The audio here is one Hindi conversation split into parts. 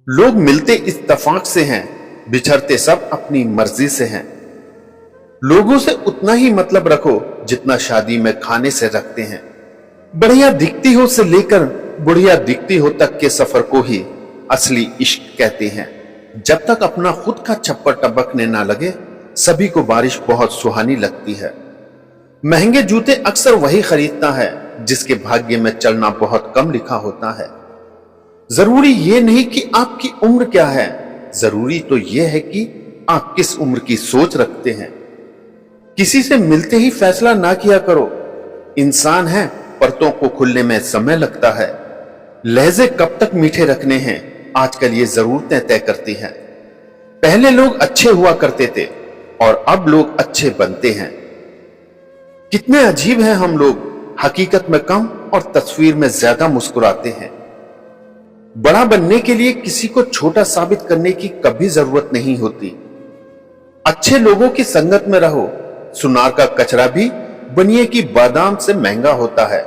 लोग मिलते इत्तेफाक से हैं, बिछड़ते सब अपनी मर्जी से हैं। लोगों से उतना ही मतलब रखो जितना शादी में खाने से रखते हैं। बढ़िया दिखती हो से लेकर बुढ़िया दिखती हो तक के सफर को ही असली इश्क कहते हैं। जब तक अपना खुद का छप्पर टपकने ना लगे, सभी को बारिश बहुत सुहानी लगती है। महंगे जूते अक्सर वही खरीदता है जिसके भाग्य में चलना बहुत कम लिखा होता है। जरूरी यह नहीं कि आपकी उम्र क्या है, जरूरी तो यह है कि आप किस उम्र की सोच रखते हैं। किसी से मिलते ही फैसला ना किया करो। इंसान है, परतों को खुलने में समय लगता है। लहजे कब तक मीठे रखने हैं, आजकल ये जरूरतें तय करती हैं। पहले लोग अच्छे हुआ करते थे और अब लोग अच्छे बनते हैं। कितने अजीब हैं हम लोग, हकीकत में कम और तस्वीर में ज्यादा मुस्कुराते हैं। बड़ा बनने के लिए किसी को छोटा साबित करने की कभी जरूरत नहीं होती। अच्छे लोगों की संगत में रहो। सुनार का कचरा भी बनिए की बादाम से महंगा होता है।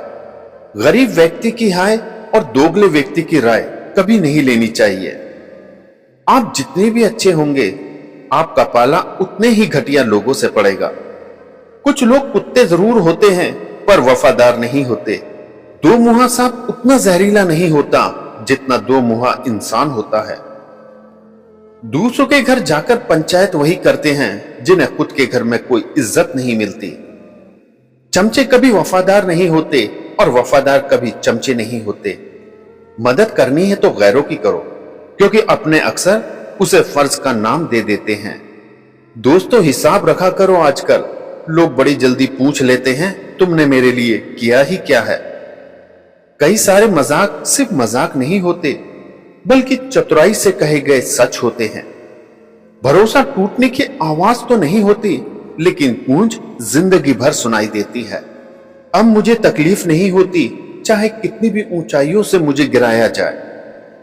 गरीब व्यक्ति की हाय और दोगले व्यक्ति की राय कभी नहीं लेनी चाहिए। आप जितने भी अच्छे होंगे, आपका पाला उतने ही घटिया लोगों से पड़ेगा। कुछ लोग कुत्ते जरूर होते हैं पर वफादार नहीं होते। दो मुंहा सांप उतना जहरीला नहीं होता जितना दो मुंहा इंसान होता है। दूसरों के घर जाकर पंचायत वही करते हैं जिन्हें खुद के घर में कोई इज्जत नहीं मिलती। चमचे कभी वफादार नहीं होते और वफादार कभी चमचे नहीं होते। मदद करनी है तो गैरों की करो, क्योंकि अपने अक्सर उसे फर्ज का नाम दे देते हैं। दोस्तों, हिसाब रखा करो। आजकल लोग बड़ी जल्दी पूछ लेते हैं, तुमने मेरे लिए किया ही क्या है। कई सारे मजाक सिर्फ मजाक नहीं होते, बल्कि चतुराई से कहे गए सच होते हैं। भरोसा टूटने की आवाज तो नहीं होती, लेकिन गूंज जिंदगी भर सुनाई देती है। अब मुझे तकलीफ नहीं होती चाहे कितनी भी ऊंचाइयों से मुझे गिराया जाए,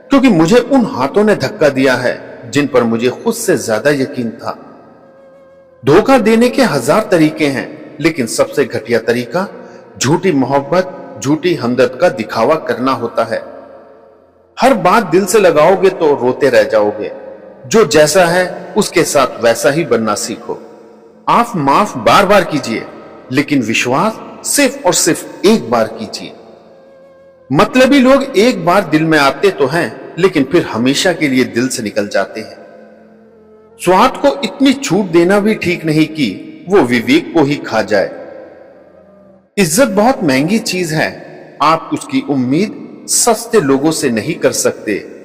क्योंकि मुझे उन हाथों ने धक्का दिया है जिन पर मुझे खुद से ज्यादा यकीन था। धोखा देने के हजार तरीके हैं, लेकिन सबसे घटिया तरीका झूठी मोहब्बत, झूठी हमदर्द का दिखावा करना होता है। हर बात दिल से लगाओगे तो रोते रह जाओगे। जो जैसा है उसके साथ वैसा ही बनना सीखो। आप माफ बार बार कीजिए, लेकिन विश्वास सिर्फ और सिर्फ एक बार कीजिए। मतलबी लोग एक बार दिल में आते तो हैं, लेकिन फिर हमेशा के लिए दिल से निकल जाते हैं। स्वार्थ को इतनी छूट देना भी ठीक नहीं कि वो विवेक को ही खा जाए। इज्जत बहुत महंगी चीज है, आप उसकी उम्मीद सस्ते लोगों से नहीं कर सकते।